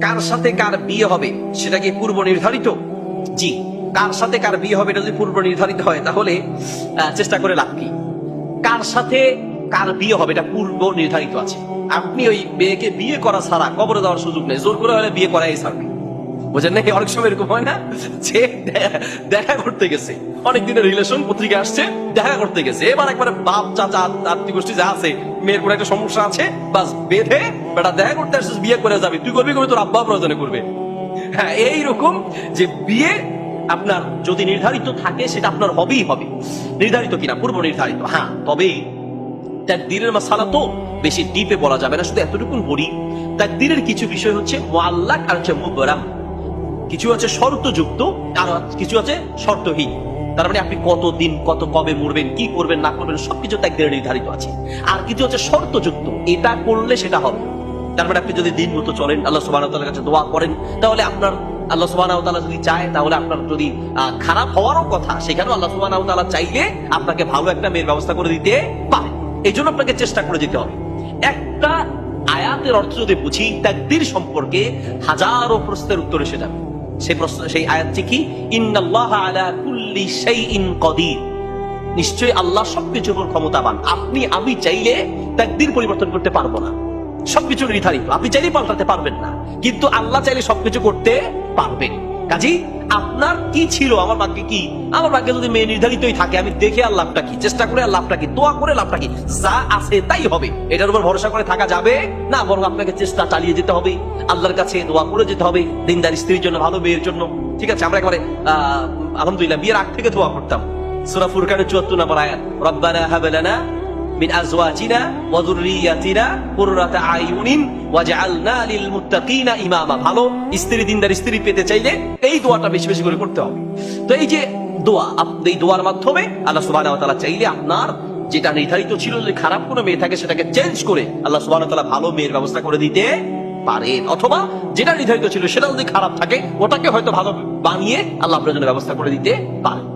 কার সাথে কার বিয়ে হবে সেটা কি পূর্ব নির্ধারিত? জি, কার সাথে কার বিয়ে হবে এটা যদি পূর্ব নির্ধারিত হয় তাহলে চেষ্টা করে লাভ কি? কার সাথে কার বিয়ে হবে এটা পূর্ব নির্ধারিত আছে। আপনি ওই মেয়েকে বিয়ে করা ছাড়া কবরে দেওয়ার সুযোগ নেই, জোর করে হলে বিয়ে করাই ছাড়বে। বুঝেন নাকি? অনেক সময় এরকম হয় না যে দেখা করতে গেছে, অনেক দিনের রিলেশন, পত্রিকা আসছে, দেখা করতে গেছে, এবার একবারে বাপ চাচা আত্মীয় গোষ্ঠী যা আছে, মেয়ের কোনো একটা সমস্যা আছে, বাস বেঁধে বেটা দেখা করতে আসছিস, বিয়ে করে যাবি, তুই করবি তোর আব্বা প্রয়োজনে করবে। হ্যাঁ, এইরকম যে বিয়ে আপনার যদি নির্ধারিত থাকে সেটা আপনার হবেই হবে। নির্ধারিত কিনা? পূর্ব নির্ধারিত। হ্যাঁ, তবে তাকদীরের মাসালা তো বেশি ডিপে বলা যাবে না, শুধু এতটুকুন বলি, তাকদীরের কিছু বিষয় হচ্ছে মুআল্লাক আর হচ্ছে মুবরাম। কিছু আছে শর্তযুক্ত আর কিছু আছে শর্তহীন। তার মানে আপনি কতদিন, কবে মরবেন, কি করবেন না করবেন সবকিছু তাকদীরে নির্ধারিত আছে। আর কিছু আছে শর্তযুক্ত, এটা করলে সেটা হবে। তার মানে আপনি যদি দিন মতো চলেন, আল্লাহ সুবহানাহু ওয়া তাআলার কাছে দোয়া করেন, তাহলে আপনার আল্লাহ সুবহানাহু ওয়া তাআলা যদি চায়, তাহলে আপনার যদি খারাপ হওয়ারও কথা, সেখানেও আল্লাহ সুবহানাহু ওয়া তাআলা চাইলে আপনাকে ভালো একটা মেয়ের ব্যবস্থা করে দিতে পারে। এই জন্য আপনাকে চেষ্টা করে যেতে হবে। একটা আয়াতের অর্থ যদি বুঝি তাকদীর সম্পর্কে, হাজারো প্রশ্নের উত্তর এসে যাবে। সেই আয়াতটি কি? ইন্নাল্লাহা আলা কুল্লি শাইইন কাদির। নিশ্চয়ই আল্লাহ সবকিছুর উপর ক্ষমতাবান। আপনি আমি চাইলে তাকদীর পরিবর্তন করতে পারবো না, সবকিছু নির্ধারিত। আপনি চাইলে পাল্টাতে পারবেন না, কিন্তু আল্লাহ চাইলে সবকিছু করতে পারবেন। কাজেই আপনার কি ছিল, আমার ভাগ্যে কি, আমার ভাগ্যে যদি মেয়ে নির্ধারিতই থাকে, আমি দেখে আর লাভটা কি, চেষ্টা করে আর লাভটা কি, দোয়া করে লাভটা কি, যা আছে তাই হবে, এটার উপর ভরসা করে থাকা যাবে না। বরং আপনাকে চেষ্টা চালিয়ে যেতে হবে, আল্লাহর কাছে দোয়া করে যেতে হবে দিনদার স্ত্রীর জন্য, ভালো মেয়ের জন্য। ঠিক আছে, আমরা একেবারে আলহামদুলিল্লাহ বিয়ের আগ থেকে দোয়া করতাম। সূরা ফুরকানের ৭৪ নম্বর আয়াত, রব্বানা হাব লানা মিন আজওয়াজিনা ওয়া যুররিয়াতিনা কুররাতা আয়ুনিন ওয়াজআলনা লিল মুত্তাকিনা ইমামা। ভালো স্ত্রী, দিনদার স্ত্রী পেতে চাইলে এই দোয়াটা বেশি বেশি করে করতে হবে। তো এই যে দোয়া, এই দোয়ার মাধ্যমে আল্লাহ সুবহানাহু ওয়া তাআলা চাইলে আপনার যেটা নির্ধারিত ছিল, যদি খারাপ কোনো মেয়ে থাকে সেটাকে চেঞ্জ করে আল্লাহ সুবহানাহু ওয়া তাআলা ভালো মেয়ের ব্যবস্থা করে দিতে পারেন। অথবা যেটা নির্ধারিত ছিল সেটা যদি খারাপ থাকে, ওটাকে হয়তো ভালো বানিয়ে আল্লাহ আপনার জন্য ব্যবস্থা করে দিতে পারেন।